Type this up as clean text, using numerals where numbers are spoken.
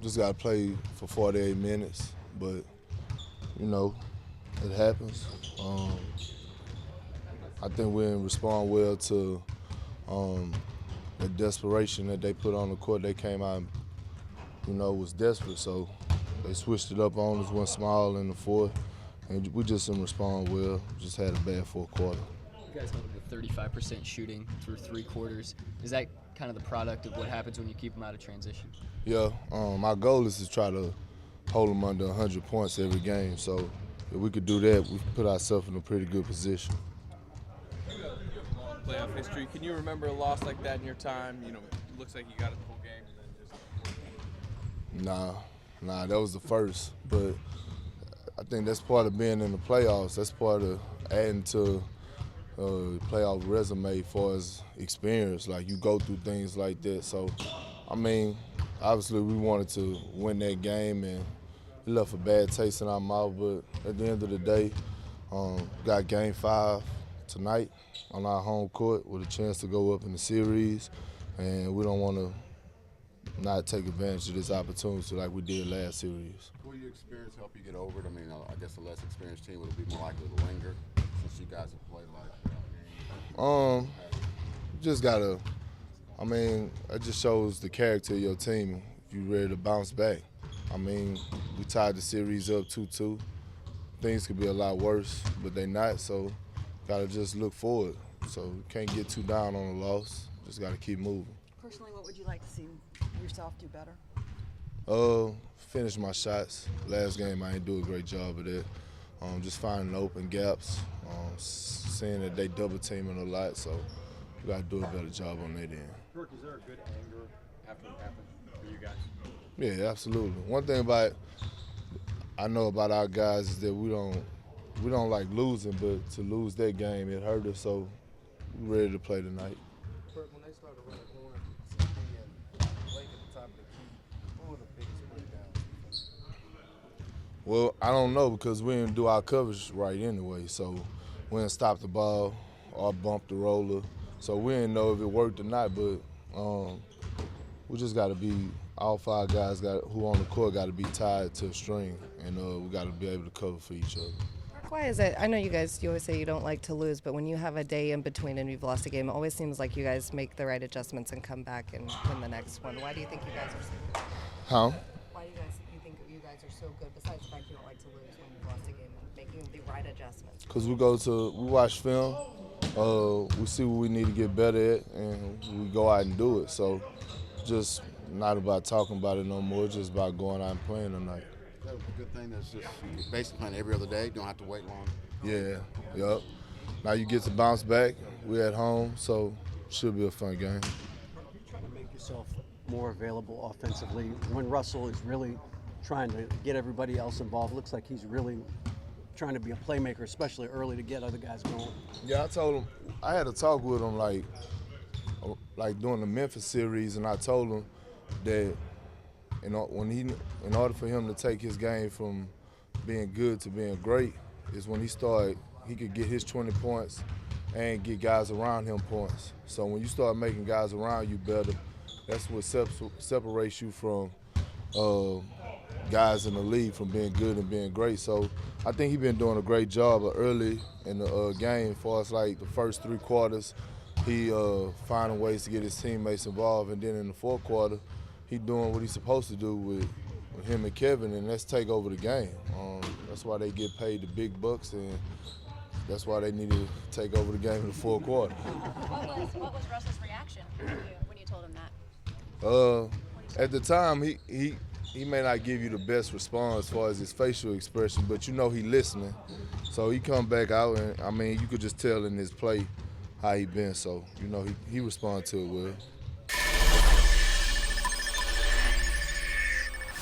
Just got to play for 48 minutes, but you know, it happens. I think we didn't respond well to the desperation that they put on the court. They came out, was desperate, so they switched it up on us, went small in the fourth, and we just didn't respond well. Just had a bad fourth quarter. You guys held with 35% shooting through 3 quarters. Is that kind of the product of what happens when you keep them out of transition? Yeah, my goal is to try to hold them under 100 points every game. So if we could do that, we put ourselves in a pretty good position. Playoff history. Can you remember a loss like that in your time? It looks like you got it the whole game and then just. Nah, that was the first. But I think that's part of being in the playoffs. That's part of adding to playoff resume as far as experience. Like, you go through things like that. So, obviously we wanted to win that game, and it left a bad taste in our mouth. But at the end of the day, got Game 5 tonight on our home court with a chance to go up in the series, and we don't want to not take advantage of this opportunity like we did last series. Will your experience help you get over it? I guess a less experienced team would be more likely to linger since you guys have played like. Just gotta. It just shows the character of your team. If you're ready to bounce back. We tied the series up 2-2. Things could be a lot worse, but they not. So, gotta just look forward. So, can't get too down on the loss. Just gotta keep moving. Personally, what would you like to see yourself do better? Finish my shots. Last game, I didn't do a great job of that. Just finding open gaps, seeing that they double teaming a lot. So, we gotta do a better job on that end. Kirk, is there a good anger after it happened for you guys? Yeah, absolutely. One thing I know about our guys is that we don't like losing, but to lose that game, it hurt us. So we're ready to play tonight. Kirk, when they started running corner, CP and Blake at the top of the key, what were the biggest breakdowns? Well, I don't know because we didn't do our coverage right anyway. So we didn't stop the ball or bump the roller. So we didn't know if it worked or not, but we just got to be, all 5 guys who on the court got to be tied to a string, and we got to be able to cover for each other. Why is it? I know you always say you don't like to lose, but when you have a day in between and you've lost a game, it always seems like you guys make the right adjustments and come back and win the next one. Why do you think you guys are so good? Huh? Why do you think you guys are so good, besides the fact you don't like to lose when you've lost a game and making the right adjustments? Because we watch film, we see what we need to get better at, and we go out and do it. So just not about talking about it no more, just about going out and playing tonight. That's a good thing. That's just basically playing every other day. You don't have to wait long. Yeah, yep. Now you get to bounce back. We're at home, so should be a fun game. You're trying to make yourself more available offensively when Russell is really trying to get everybody else involved. Looks like he's really trying to be a playmaker, especially early to get other guys going. Yeah, I told him, I had a talk with him like during the Memphis series, and I told him that in order for him to take his game from being good to being great is when he could get his 20 points and get guys around him points. So when you start making guys around you better, that's what separates you from guys in the league from being good and being great. So I think he's been doing a great job early in the game. As far as like the first 3 quarters, he finding ways to get his teammates involved, and then in the fourth quarter, he doing what he's supposed to do with him and Kevin, and that's take over the game. That's why they get paid the big bucks, and that's why they need to take over the game in the fourth quarter. What was Russell's reaction when you told him that? At the time, he may not give you the best response as far as his facial expression, but you know he listening. So he come back out, and you could just tell in his play how he been. So you know he responded to it well.